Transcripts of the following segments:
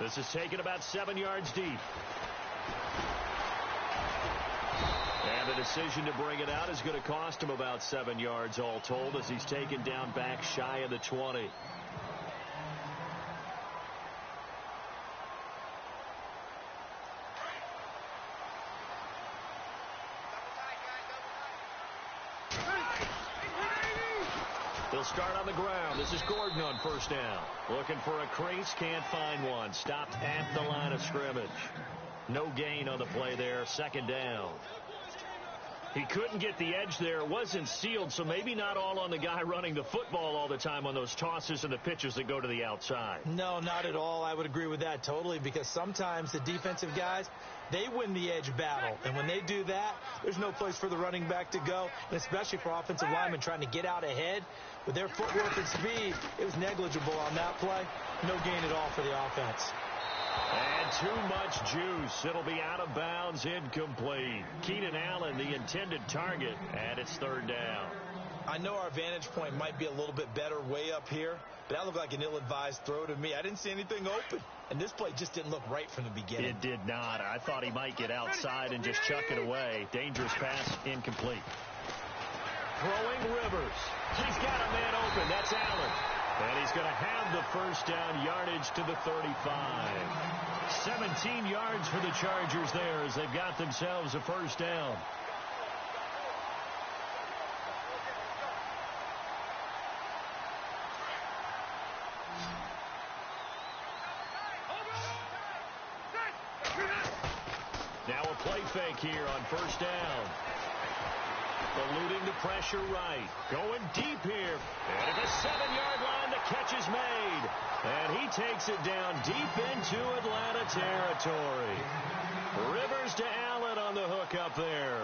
This is taken about 7 yards deep. And the decision to bring it out is going to cost him about 7 yards all told as he's taken down back shy of the 20. He'll start on the ground. This is Gordon on first down. Looking for a crease, can't find one. Stopped at the line of scrimmage. No gain on the play there. Second down. He couldn't get the edge there. Wasn't sealed, so maybe not all on the guy running the football all the time on those tosses and the pitches that go to the outside. No, not at all. I would agree with that totally, because sometimes the defensive guys, they win the edge battle. And when they do that, there's no place for the running back to go, and especially for offensive linemen trying to get out ahead. With their footwork and speed, it was negligible on that play. No gain at all for the offense. And too much juice. It'll be out of bounds, incomplete. Keenan Allen, the intended target, and it's third down. I know our vantage point might be a little bit better way up here, but that looked like an ill-advised throw to me. I didn't see anything open, and this play just didn't look right from the beginning. It did not. I thought he might get outside and just chuck it away. Dangerous pass, incomplete. Throwing Rivers. He's got a man open. That's Allen. And he's going to have the first down, yardage to the 35. 17 yards for the Chargers there as they've got themselves a first down. Now a play fake here on first down. Eluding the pressure right. Going deep here. And at the 7-yard line, the catch is made. And he takes it down deep into Atlanta territory. Rivers to Allen on the hook up there.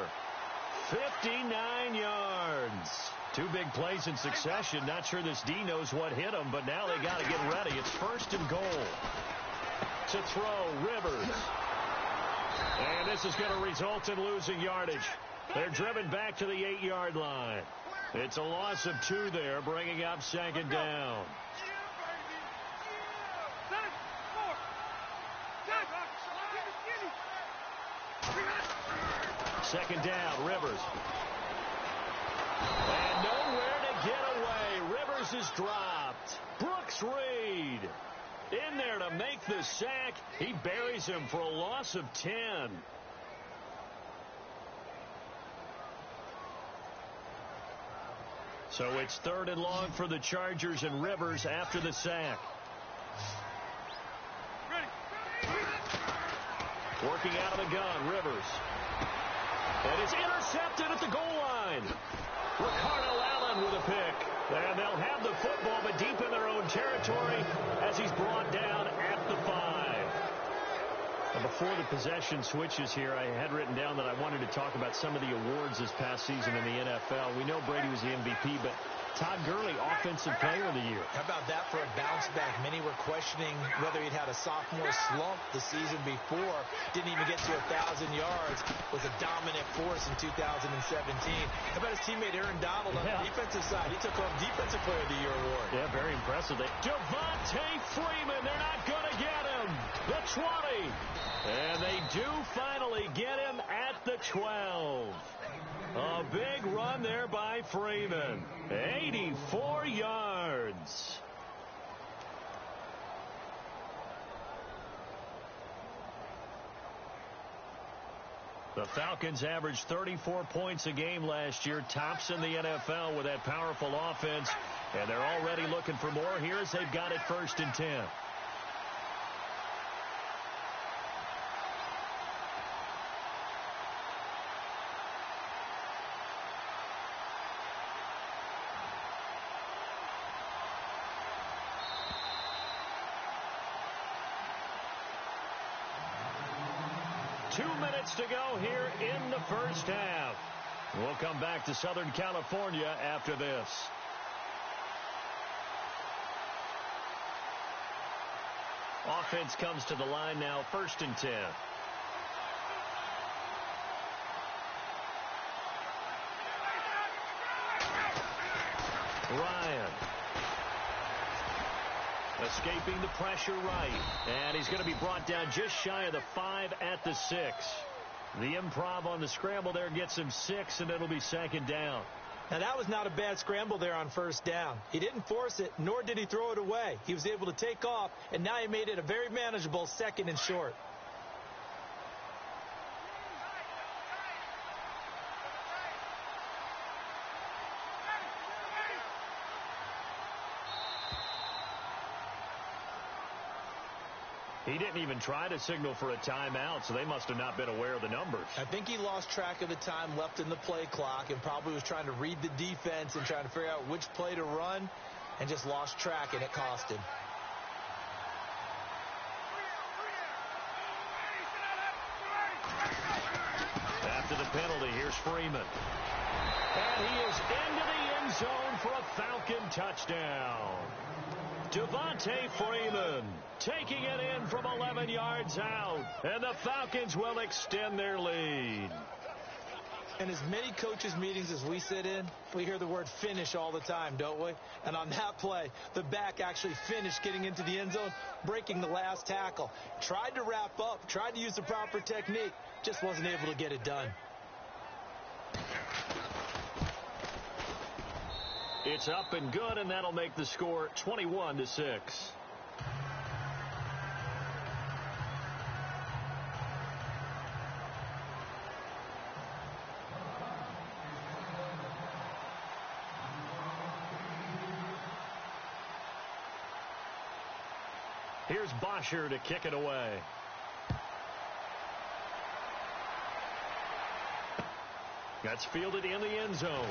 59 yards. Two big plays in succession. Not sure this D knows what hit him, but now they got to get ready. It's first and goal. To throw, Rivers. And this is going to result in losing yardage. They're driven back to the 8-yard line. It's a loss of 2 there, bringing up second down. Second down, Rivers. And nowhere to get away. Rivers is dropped. Brooks Reed in there to make the sack. He buries him for a loss of 10. So it's third and long for the Chargers and Rivers after the sack. Working out of the gun, Rivers. And it's intercepted at the goal line. Ricardo Allen with a pick. And they'll have the football, but deep in their own territory as he's brought down at the 5. Before the possession switches here, I had written down that I wanted to talk about some of the awards this past season in the NFL. We know Brady was the MVP, but Todd Gurley, Offensive Player of the Year. How about that for a bounce back? Many were questioning whether he'd had a sophomore slump the season before. Didn't even get to 1,000 yards. Was a dominant force in 2017. How about his teammate Aaron Donald on the defensive side? He took home Defensive Player of the Year award. Yeah, very impressive. Devontae Freeman, they're not going to get him. The 20. And they do finally get him at the 12. A big run there by Freeman. 84 yards. The Falcons averaged 34 points a game last year. Tops in the NFL with that powerful offense. And they're already looking for more here as they've got it first and 10. To go here in the first half. We'll come back to Southern California after this. Offense comes to the line now, first and 10. Ryan. Escaping the pressure right. And he's going to be brought down just shy of the 5 at the 6. The improv on the scramble there gets him 6, and it'll be second down. Now, that was not a bad scramble there on first down. He didn't force it, nor did he throw it away. He was able to take off, and now he made it a very manageable 2nd and short. He didn't even try to signal for a timeout, so they must have not been aware of the numbers. I think he lost track of the time left in the play clock and probably was trying to read the defense and trying to figure out which play to run and just lost track, and it cost him. After the penalty, here's Freeman. And he is into the end zone for a Falcon touchdown. Devontae Freeman taking it in from 11 yards out, and the Falcons will extend their lead. In as many coaches' meetings as we sit in, we hear the word finish all the time, don't we? And on that play, the back actually finished getting into the end zone, breaking the last tackle. Tried to wrap up, tried to use the proper technique, just wasn't able to get it done. It's up and good, and that'll make the score 21-6. Here's Bosher to kick it away. That's fielded in the end zone.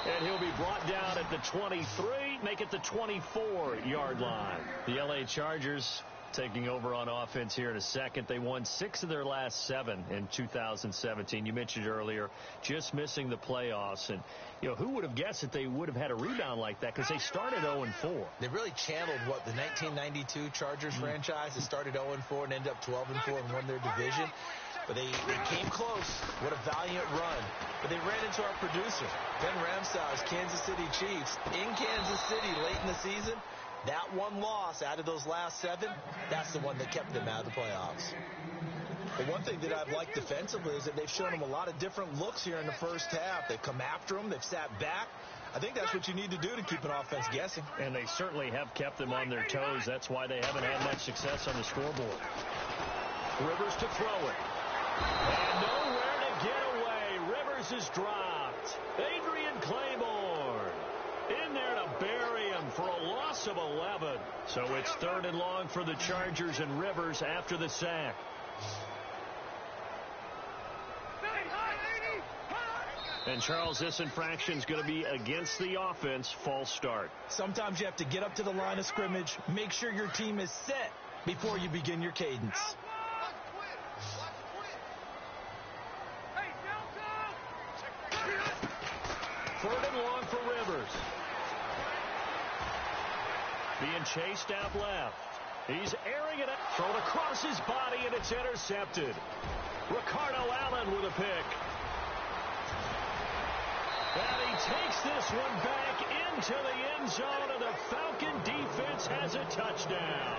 And he'll be brought down at the 23, make it the 24-yard line. The L.A. Chargers taking over on offense here in a second. They won 6 of their last 7 in 2017. You mentioned earlier, just missing the playoffs. And, you know, who would have guessed that they would have had a rebound like that? Because they started 0-4. They really channeled what the 1992 Chargers franchise. They started 0-4 and ended up 12-4 and won their division. But they came close. What a valiant run. But they ran into our producer, Ben Ramsau's Kansas City Chiefs, in Kansas City late in the season. That one loss out of those last 7, that's the one that kept them out of the playoffs. But one thing that I've liked defensively is that they've shown them a lot of different looks here in the first half. They've come after them. They've sat back. I think that's what you need to do to keep an offense guessing. And they certainly have kept them on their toes. That's why they haven't had much success on the scoreboard. Rivers to throw it. And nowhere to get away. Rivers is dropped. Adrian Claiborne in there to bury him for a loss of 11. So it's 3rd and long for the Chargers, and Rivers after the sack. And Charles, this infraction is going to be against the offense. False start. Sometimes you have to get up to the line of scrimmage, make sure your team is set before you begin your cadence. 3rd and long for Rivers. Being chased out left. He's airing it out. Thrown across his body, and it's intercepted. Ricardo Allen with a pick. And he takes this one back into the end zone, and the Falcon defense has a touchdown.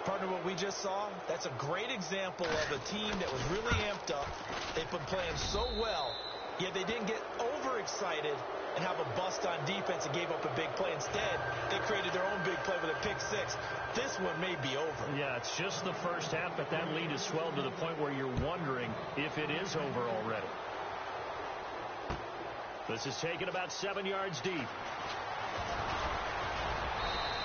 Partner, what we just saw, that's a great example of a team that was really amped up. They've been playing so well, yet they didn't get overexcited and have a bust on defense and gave up a big play. Instead, they created their own big play with a pick 6. This one may be over. Yeah, it's just the first half, but that lead has swelled to the point where you're wondering if it is over already. This is taken about 7 yards deep.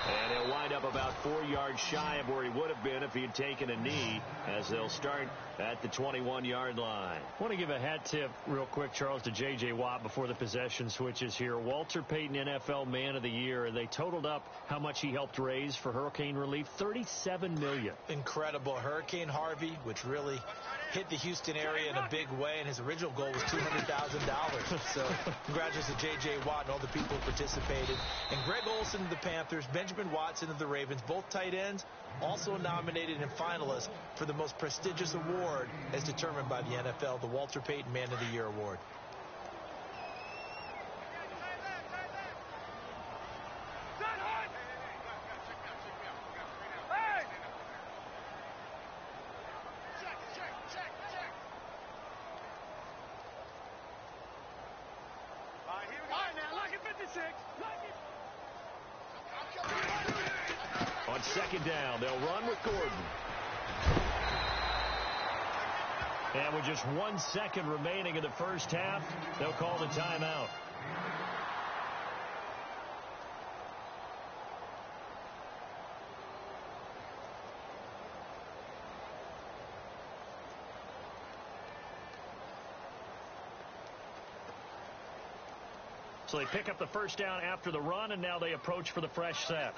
And he'll wind up about 4 yards shy of where he would have been if he had taken a knee, as they'll start at the 21-yard line. I want to give a hat tip real quick, Charles, to J.J. Watt before the possession switches here. Walter Payton, NFL Man of the Year. They totaled up how much he helped raise for hurricane relief, $37 million. Incredible. Hurricane Harvey, which really hit the Houston area in a big way, and his original goal was $200,000. So congratulations to J.J. Watt and all the people who participated. And Greg Olsen of the Panthers, Benjamin Watson of the Ravens, both tight ends, also nominated and finalists for the most prestigious award as determined by the NFL, the Walter Payton Man of the Year Award. On second down, they'll run with Gordon. And with just 1 second remaining in the first half, they'll call the timeout. So they pick up the first down after the run, and now they approach for the fresh set.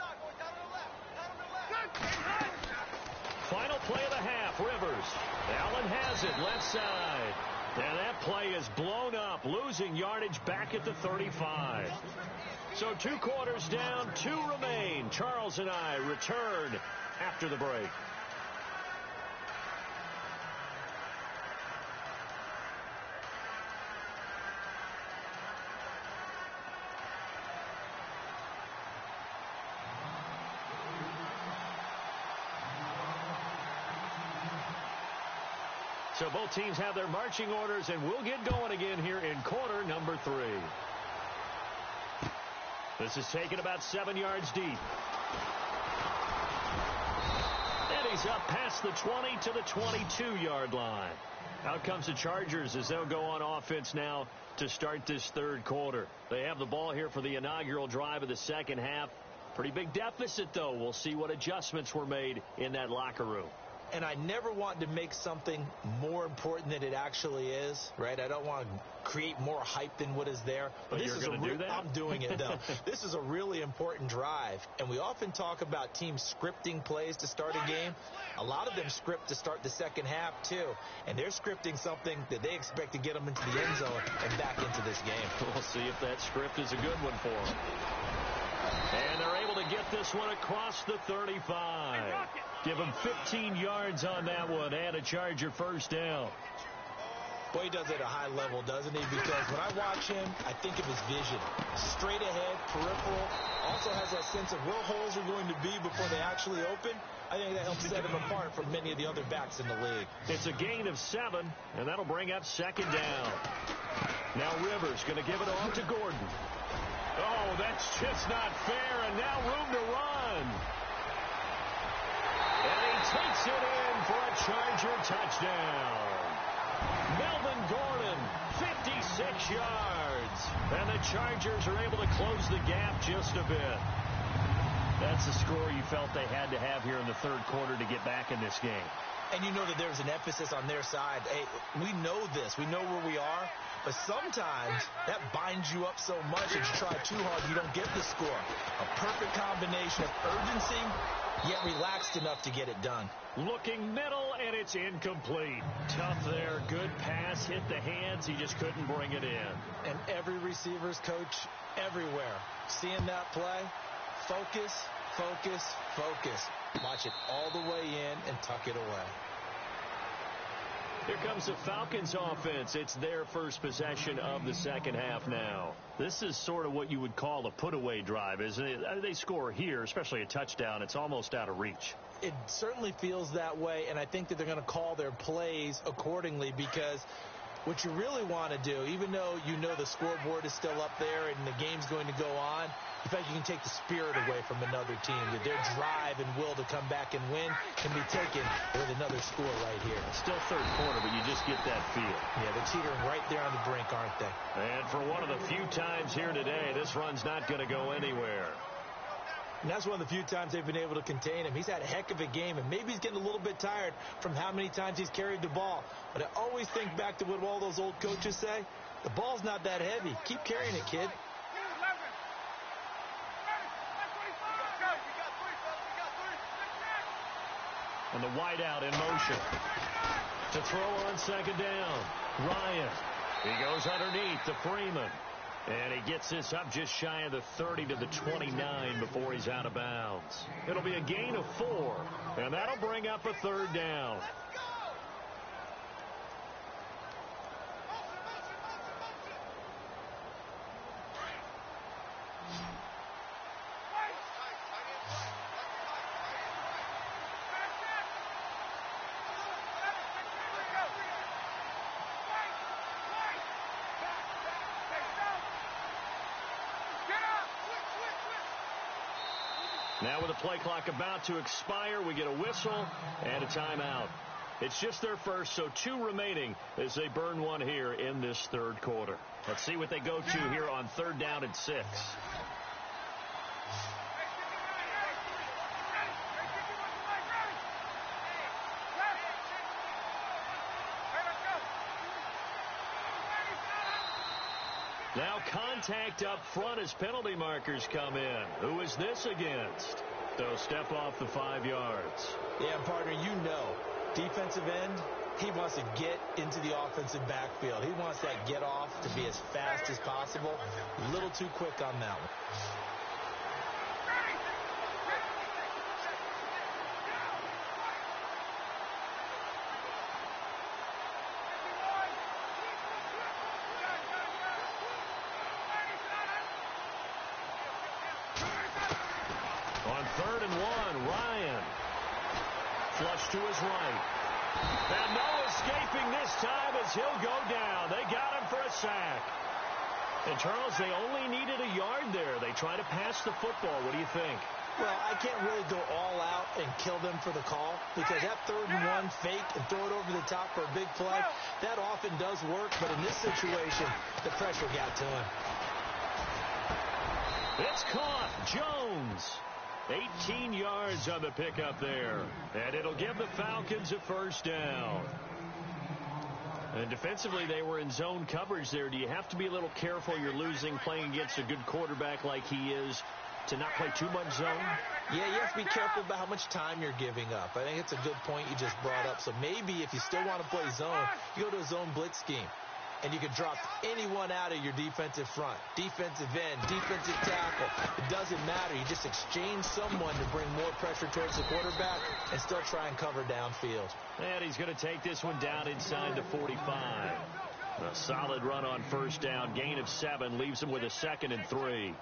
Final play of the half, Rivers. Allen has it, left side. And that play is blown up, losing yardage back at the 35. So 2 quarters down, 2 remain. Charles and I return after the break. So both teams have their marching orders, and we'll get going again here in quarter number 3. This is taken about 7 yards deep. And he's up past the 20 to the 22-yard line. Out comes the Chargers as they'll go on offense now to start this third quarter. They have the ball here for the inaugural drive of the second half. Pretty big deficit, though. We'll see what adjustments were made in that locker room. And I never want to make something more important than it actually is, right? I don't want to create more hype than what is there. But you're going to do that? I'm doing it, though. This is a really important drive. And we often talk about teams scripting plays to start a game. A lot of them script to start the second half, too. And they're scripting something that they expect to get them into the end zone and back into this game. We'll see if that script is a good one for them. And they're able to get this one across the 35. Give him 15 yards on that one and a Charger first down. Boy, he does it at a high level, doesn't he? Because when I watch him, I think of his vision. Straight ahead, peripheral. Also has that sense of where holes are going to be before they actually open. I think that helps set him apart from many of the other backs in the league. It's a gain of 7, and that'll bring up second down. Now Rivers going to give it off to Gordon. Oh, that's just not fair, and now room to run. And he takes it in for a Charger touchdown. Melvin Gordon, 56 yards. And the Chargers are able to close the gap just a bit. That's the score you felt they had to have here in the third quarter to get back in this game. And you know that there's an emphasis on their side. Hey, we know this. We know where we are. But sometimes that binds you up so much that you try too hard, you don't get the score. A perfect combination of urgency, yet relaxed enough to get it done. Looking middle, and it's incomplete. Tough there. Good pass. Hit the hands. He just couldn't bring it in. And every receiver's coach everywhere. Seeing that play, focus, focus, focus. Watch it all the way in and tuck it away. Here comes the Falcons offense. It's their first possession of the second half now. This is sort of what you would call a put-away drive, isn't it? They score here, especially a touchdown. It's almost out of reach. It certainly feels that way, and I think that they're going to call their plays accordingly because what you really want to do, even though you know the scoreboard is still up there and the game's going to go on, in fact, you can take the spirit away from another team. That their drive and will to come back and win can be taken with another score right here. Still third quarter, but you just get that feel. Yeah, they're teetering right there on the brink, aren't they? And for one of the few times here today, this run's not going to go anywhere. And that's one of the few times they've been able to contain him. He's had a heck of a game, and maybe he's getting a little bit tired from how many times he's carried the ball. But I always think back to what all those old coaches say. The ball's not that heavy. Keep carrying it, kid. And the wideout in motion. To throw on second down. Ryan. He goes underneath to Freeman. And he gets this up just shy of the 30 to the 29 before he's out of bounds. It'll be a gain of 4. And that'll bring up a third down. Now with the play clock about to expire, we get a whistle and a timeout. It's just their first, so 2 remaining as they burn one here in this third quarter. Let's see what they go to here on 3rd down and 6. Now contact up front as penalty markers come in. Who is this against? They'll step off the 5 yards. Yeah, partner, you know, defensive end, he wants to get into the offensive backfield. He wants that get off to be as fast as possible. A little too quick on that one. On 3rd and 1, Ryan. Flush to his right. And no escaping this time as he'll go down. They got him for a sack. And, Charles, they only needed a yard there. They try to pass the football. What do you think? Well, I can't really go all out and kill them for the call because that 3rd and 1 fake and throw it over the top for a big play, that often does work. But in this situation, the pressure got to him. It's caught. Jones. 18 yards on the pickup there. And it'll give the Falcons a 1st down. And defensively, they were in zone coverage there. Do you have to be a little careful? You're losing playing against a good quarterback like he is to not play too much zone? Yeah, you have to be careful about how much time you're giving up. I think it's a good point you just brought up. So maybe if you still want to play zone, you go to a zone blitz scheme. And you can drop anyone out of your defensive front, defensive end, defensive tackle. It doesn't matter. You just exchange someone to bring more pressure towards the quarterback and still try and cover downfield. And he's going to take this one down inside the 45. A solid run on 1st down. Gain of 7 leaves him with a 2nd and 3.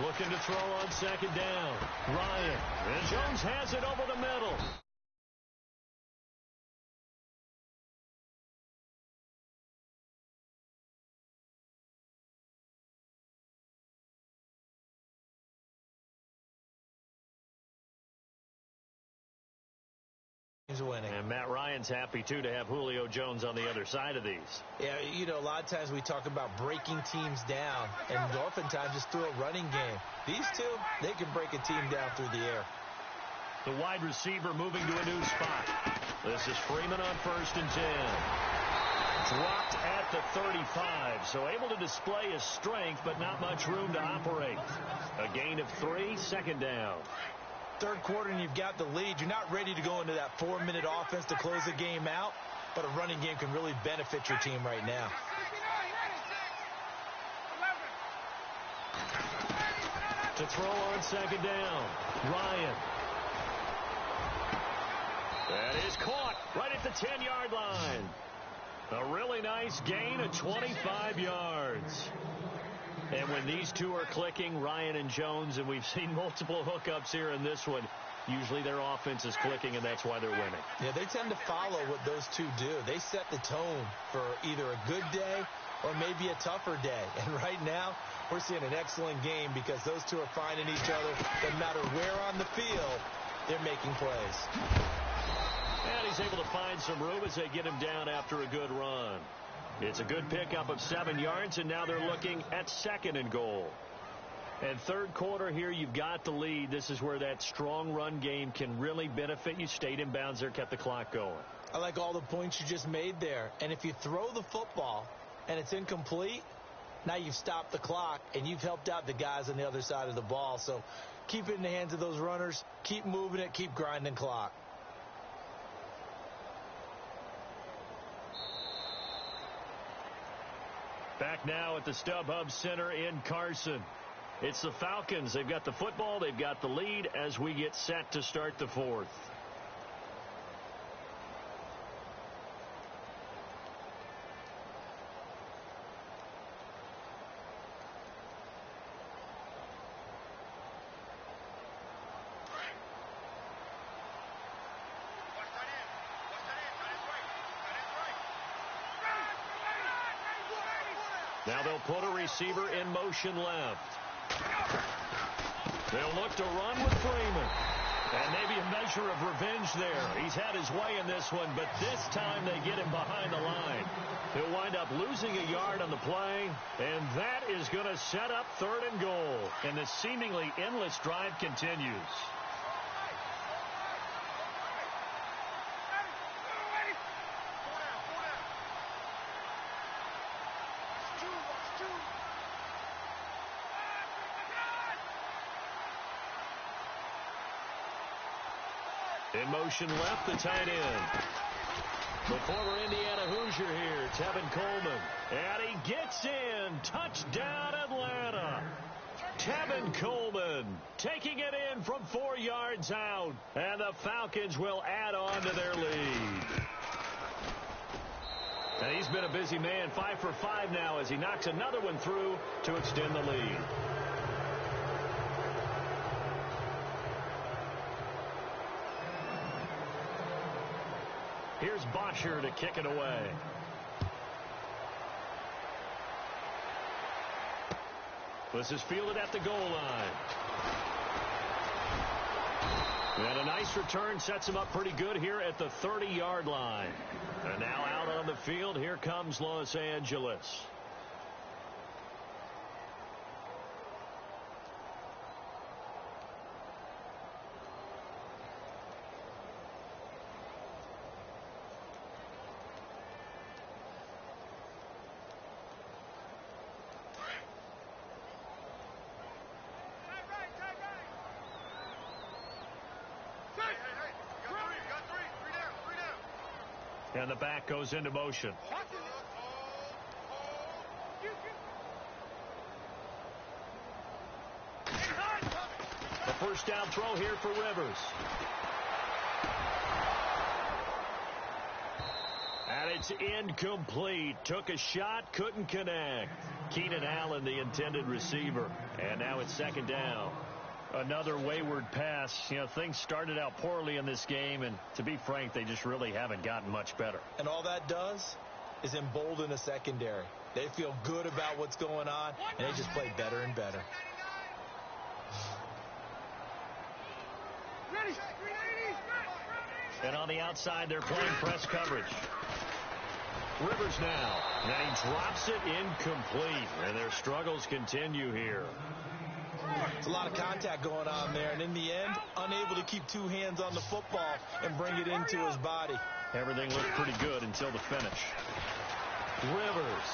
Looking to throw on 2nd down. Ryan. And Jones has it over the middle. He's winning. And Matt Ryan's happy, too, to have Julio Jones on the other side of these. Yeah, you know, a lot of times we talk about breaking teams down, and oftentimes just through a running game. These two, they can break a team down through the air. The wide receiver moving to a new spot. This is Freeman on 1st and 10. Dropped at the 35, so able to display his strength, but not much room to operate. A gain of 3, 2nd down. Third quarter and you've got the lead. You're not ready to go into that 4-minute offense to close the game out, but a running game can really benefit your team right now. To throw on 2nd down, Ryan. That is caught right at the 10-yard line. A really nice gain of 25 yards. And when these two are clicking, Ryan and Jones, and we've seen multiple hookups here in this one, usually their offense is clicking, and that's why they're winning. Yeah, they tend to follow what those two do. They set the tone for either a good day or maybe a tougher day. And right now, we're seeing an excellent game because those two are finding each other. No matter where on the field, they're making plays. And he's able to find some room as they get him down after a good run. It's a good pickup of 7 yards, and now they're looking at 2nd and goal. And third quarter here, you've got the lead. This is where that strong run game can really benefit you. Stayed in bounds there, kept the clock going. I like all the points you just made there. And if you throw the football and it's incomplete, now you've stopped the clock and you've helped out the guys on the other side of the ball. So keep it in the hands of those runners. Keep moving it. Keep grinding clock. Back now at the StubHub Center in Carson. It's the Falcons. They've got the football. They've got the lead as we get set to start the fourth. Now they'll put a receiver in motion left. They'll look to run with Freeman. And maybe a measure of revenge there. He's had his way in this one, but this time they get him behind the line. He'll wind up losing a yard on the play, and that is going to set up 3rd and goal. And the seemingly endless drive continues. In motion left, the tight end. The former Indiana Hoosier here, Tevin Coleman. And he gets in. Touchdown, Atlanta. Tevin Coleman taking it in from 4 yards out. And the Falcons will add on to their lead. And he's been a busy man, 5 for 5 now as he knocks another one through to extend the lead. Here's Bosher to kick it away. This is fielded at the goal line. And a nice return sets him up pretty good here at the 30-yard line. And now out on the field, here comes Los Angeles. And the back goes into motion. The first down throw here for Rivers. And it's incomplete. Took a shot, couldn't connect. Keenan Allen, the intended receiver. And now it's 2nd down. Another wayward pass. You know, things started out poorly in this game, and to be frank, they just really haven't gotten much better. And all that does is embolden the secondary. They feel good about what's going on, and they just play better and better. And on the outside, they're playing press coverage. Rivers now. And he drops it incomplete, and their struggles continue here. It's a lot of contact going on there, and in the end, unable to keep 2 hands on the football and bring it into his body. Everything looked pretty good until the finish. Rivers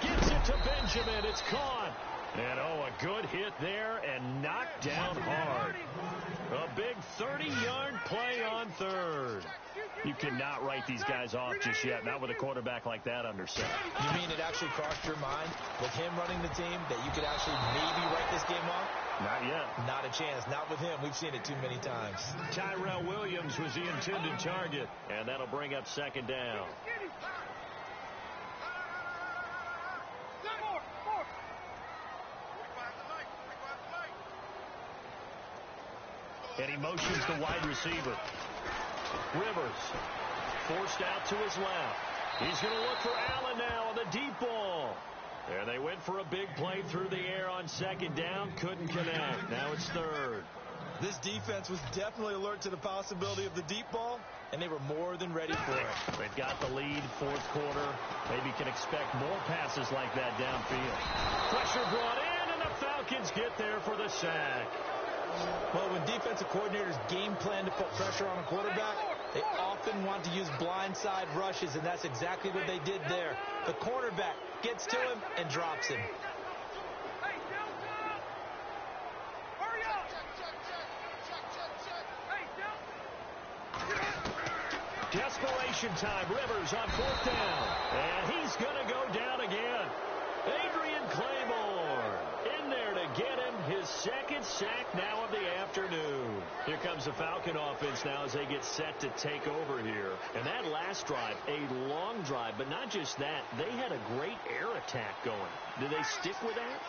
gets it to Benjamin. It's caught. And, a good hit there and knocked down hard. A big 30-yard play on 3rd. You cannot write these guys off just yet, not with a quarterback like that under center. You mean it actually crossed your mind with him running the team that you could actually maybe write this game off? Not yet. Not a chance. Not with him. We've seen it too many times. Tyrell Williams was the intended target, and that'll bring up 2nd down. And he motions the wide receiver. Rivers forced out to his left. He's going to look for Allen now on the deep ball. And they went for a big play through the air on 2nd down. Couldn't connect. Now it's 3rd. This defense was definitely alert to the possibility of the deep ball, and they were more than ready for it. They've got the lead, 4th quarter. Maybe can expect more passes like that downfield. Pressure brought in, and the Falcons get there for the sack. Well, when defensive coordinators game plan to put pressure on a quarterback, they often want to use blindside rushes, and that's exactly what they did there. The cornerback gets to him and drops him. Desperation time. Rivers on 4th down. And he's going to go down again. Adrian Claymore in there to get him his second sack now of the afternoon. Here comes the Falcon offense now as they get set to take over here. And that last drive, a long drive, but not just that. They had a great air attack going. Do they stick with that?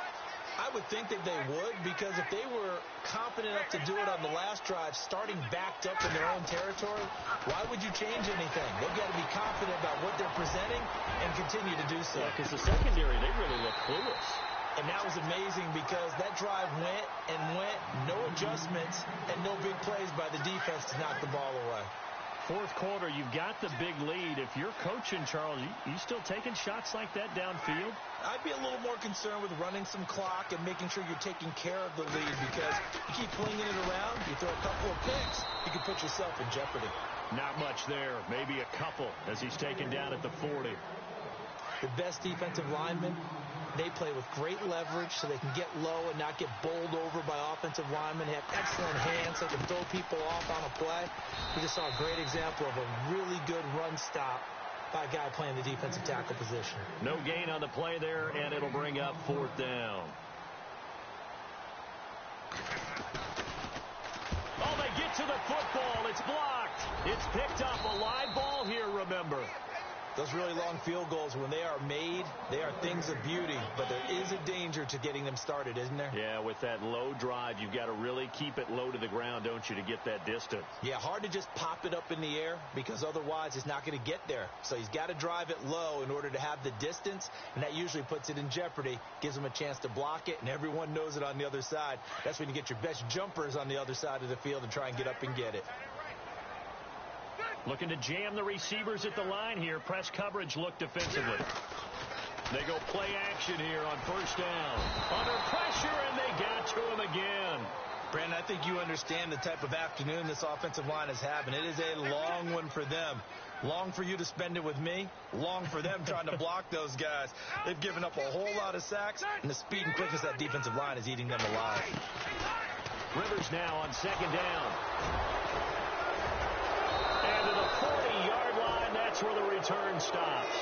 I would think that they would, because if they were confident enough to do it on the last drive, starting backed up in their own territory, why would you change anything? They've got to be confident about what they're presenting and continue to do so. Because the secondary, they really look clueless. And that was amazing because that drive went and went, no adjustments, and no big plays by the defense to knock the ball away. Fourth quarter, you've got the big lead. If you're coaching, Charles, you still taking shots like that downfield? I'd be a little more concerned with running some clock and making sure you're taking care of the lead, because you keep flinging it around, you throw a couple of picks, you can put yourself in jeopardy. Not much there. Maybe a couple as he's taken down at the 40. The best defensive linemen, they play with great leverage so they can get low and not get bowled over by offensive linemen. They have excellent hands so they can throw people off on a play. We just saw a great example of a really good run stop by a guy playing the defensive tackle position. No gain on the play there, and it'll bring up 4th down. Oh, they get to the football. It's blocked. It's picked up. A live ball here, remember. Those really long field goals, when they are made, they are things of beauty, but there is a danger to getting them started, isn't there? Yeah, with that low drive, you've got to really keep it low to the ground, don't you, to get that distance? Yeah, hard to just pop it up in the air, because otherwise it's not going to get there. So he's got to drive it low in order to have the distance, and that usually puts it in jeopardy, gives him a chance to block it, and everyone knows it on the other side. That's when you get your best jumpers on the other side of the field and try and get up and get it. Looking to jam the receivers at the line here. Press coverage look defensively. They go play action here on 1st down. Under pressure, and they got to him again. Brandon, I think you understand the type of afternoon this offensive line is having. It is a long one for them. Long for you to spend it with me. Long for them trying to block those guys. They've given up a whole lot of sacks, and the speed and quickness of that defensive line is eating them alive. Rivers now on 2nd down. And to the 40-yard line, that's where the return stops.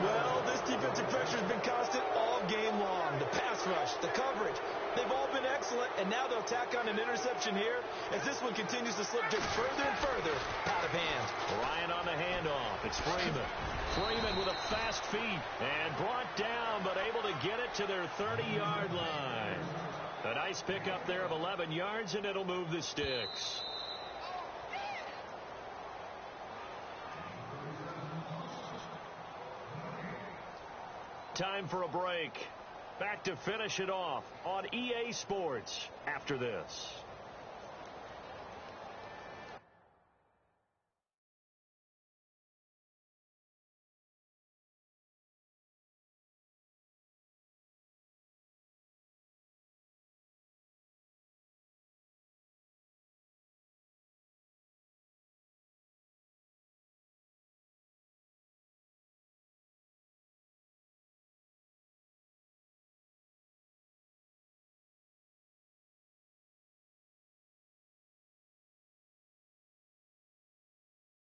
Well, this defensive pressure has been constant all game long. The pass rush, the coverage, they've all been excellent, and now they'll tack on an interception here as this one continues to slip just further and further out of hand. Ryan on the handoff. It's Freeman. Freeman with a fast feet and brought down, but able to get it to their 30-yard line. A nice pickup there of 11 yards, and it'll move the sticks. Time for a break. Back to finish it off on EA Sports after this.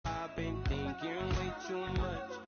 I've been thinking way too much.